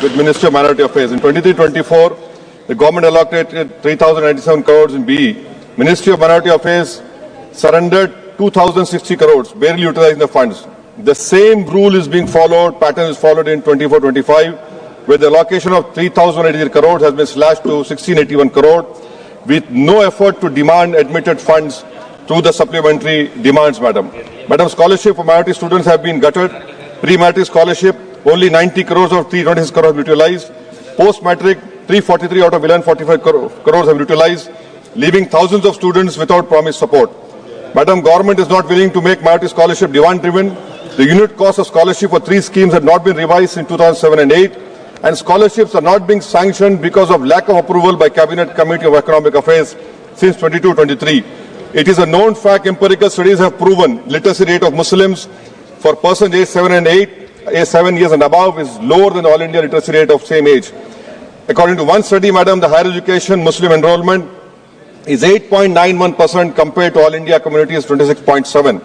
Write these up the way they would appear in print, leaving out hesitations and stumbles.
with Ministry of Minority Affairs. In 23-24, the government allocated 3,097 crores in BE. Ministry of Minority Affairs surrendered 2,060 crores, barely utilizing the funds. The same rule is being followed, pattern is followed in 24-25, where the allocation of 3,083 crores has been slashed to 1,681 crore, with no effort to demand admitted funds through the supplementary demands, madam. Madam, scholarship for minority students have been gutted. Pre-matric scholarship, only 90 crores of 326 crores have utilized. Post-matric, 343 out of 1145 crores have utilized, leaving thousands of students without promised support. Madam, government is not willing to make minority scholarship demand-driven. The unit cost of scholarship for 3 schemes have not been revised in 2007 and 8, and scholarships are not being sanctioned because of lack of approval by Cabinet Committee of Economic Affairs since 22-23. It is a known fact, empirical studies have proven literacy rate of Muslims for persons aged 7 years and above is lower than the All India literacy rate of same age. According to one study, madam, the higher education Muslim enrollment is 8.91% compared to All India community is 26.7.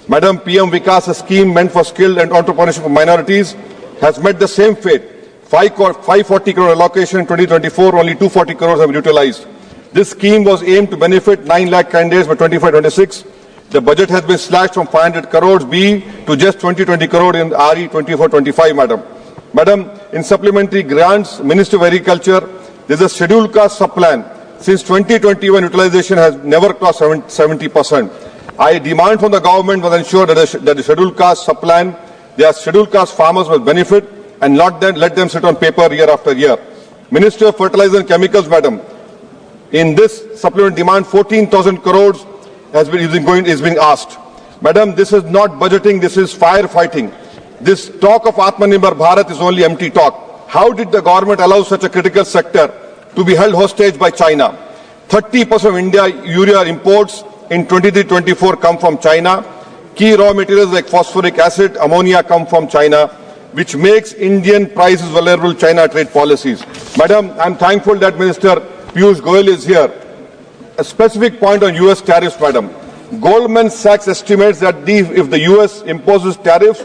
Madam, PM Vikas, a scheme meant for skilled and entrepreneurship of minorities, has met the same fate. 540 crore allocation in 2024, only 240 crores have been utilized. This scheme was aimed to benefit 9 lakh candidates by 25-26. The budget has been slashed from 500 crores B to just 20 crore in RE 24-25, madam. Madam, in supplementary grants, Ministry of Agriculture, there is a scheduled caste sub-plan. Since 2021, utilization has never crossed 70%. I demand from the government to ensure that the scheduled caste sub-plan, their scheduled caste farmers will benefit and not then let them sit on paper year after year. Ministry of Fertilizer and Chemicals, madam, in this supplement demand, 14,000 crores is being asked. Madam, this is not budgeting, this is firefighting. This talk of Atmanirbhar Bharat is only empty talk. How did the government allow such a critical sector to be held hostage by China? 30% of India urea imports in 23-24 come from China. Key raw materials like phosphoric acid, ammonia come from China, which makes Indian prices vulnerable to China trade policies. Madam, I am thankful that Minister Piyush Goyal is here. A specific point on US tariffs, madam. Goldman Sachs estimates that if the US imposes tariffs,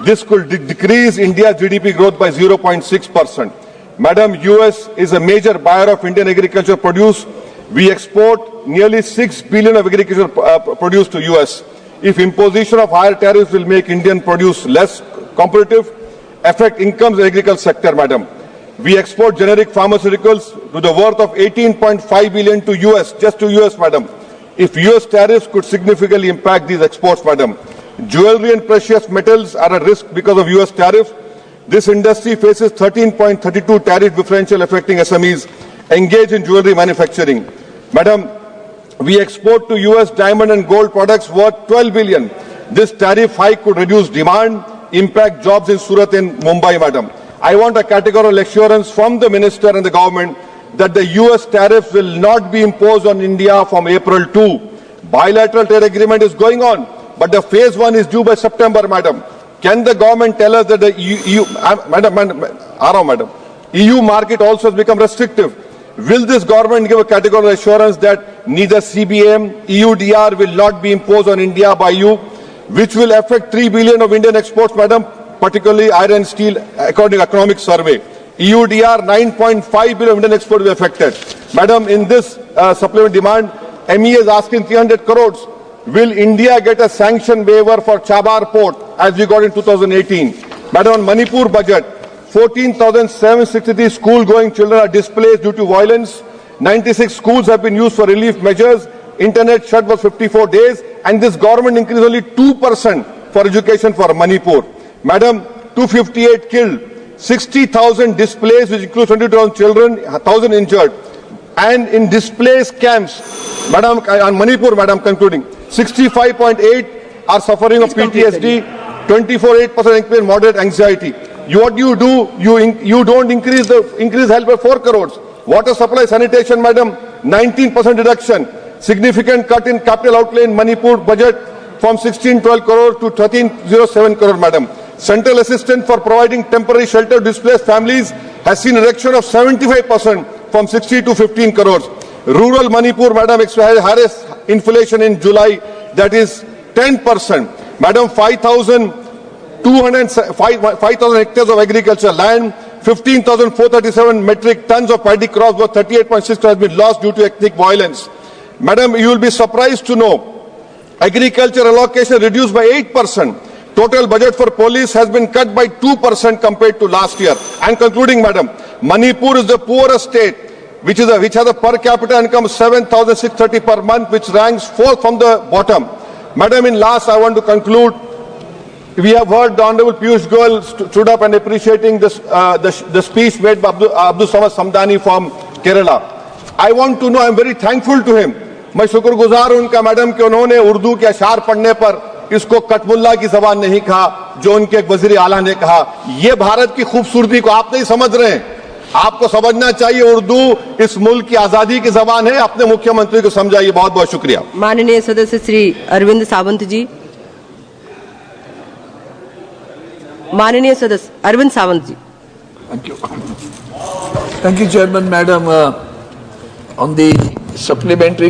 this could decrease India's GDP growth by 0.6%. Madam, US is a major buyer of Indian agricultural produce. We export nearly 6 billion of agricultural produce to US. If imposition of higher tariffs will make Indian produce less competitive, affect incomes in the agricultural sector, madam. We export generic pharmaceuticals to the worth of 18.5 billion to US, just to US, madam. If US tariffs could significantly impact these exports, madam. Jewelry and precious metals are at risk because of US tariffs. This industry faces 13.32 tariff differential affecting SMEs engaged in jewelry manufacturing. Madam, we export to US diamond and gold products worth 12 billion. This tariff hike could reduce demand, impact jobs in Surat and Mumbai, madam. I want a categorical assurance from the minister and the government that the US tariffs will not be imposed on India from April 2. Bilateral trade agreement is going on, but the phase 1 is due by September, madam. Can the government tell us that the EU market also has become restrictive? Will this government give a categorical assurance that neither CBM, EUDR will not be imposed on India by you, which will affect 3 billion of Indian exports, madam, particularly iron and steel, according to economic survey. EUDR, 9.5 billion of Indian exports will be affected. Madam, in this supplement demand, MEA is asking 300 crores. Will India get a sanction waiver for Chabar port as we got in 2018? Madam, on Manipur budget, 14,763 school-going children are displaced due to violence. 96 schools have been used for relief measures. Internet shut for 54 days. And this government increased only 2% for education for Manipur. Madam, 258 killed, 60,000 displaced, which includes 22,000 children, 1,000 injured. And in displaced camps, madam, on Manipur, madam, concluding, 65.8 are suffering of PTSD, 24.8% increase moderate anxiety. What do? You don't increase help by 4 crores. Water supply sanitation, madam, 19% reduction. Significant cut in capital outlay in Manipur budget from 1612 crore to 1307 crore, madam. Central assistance for providing temporary shelter to displaced families has seen a reduction of 75% from 60 to 15 crores. Rural Manipur, madam, highest inflation in July, that is 10%. Madam, 5,000 hectares of agricultural land, 15,437 metric tons of paddy crops worth 38.6 crores has been lost due to ethnic violence. Madam, you will be surprised to know agriculture allocation reduced by 8%. Total budget for police has been cut by 2% compared to last year. And concluding, Madam, Manipur is the poorest state, which has a per capita income of 7,630 per month, which ranks fourth from the bottom. Madam, in last, I want to conclude. We have heard the Honorable Piyush Goyal stood up and appreciating this, the speech made by Abdul Samad Samdani from Kerala. I want to know, I am very thankful to him. मैं शुक्रगुजार हूं उनका madam कि उन्होंने उर्दू के अशार पढ़ने पर इसको कटमुल्ला की जबान नहीं कहा, जो उनके एक वजीर आला ने कहा। ये भारत की खूबसूरती को आप नहीं समझ रहे हैं। आपको समझना चाहिए उर्दू इस मुल्क की आजादी की जबान है। अपने मुख्यमंत्री को समझाइए। बहुत बहुत शुक्रिया। माननीय सदस्य श्री अरविंद सावंत जी। माननीय सदस्य अरविंद सावंत जी। Thank you, Chairman, Madam. On the supplementary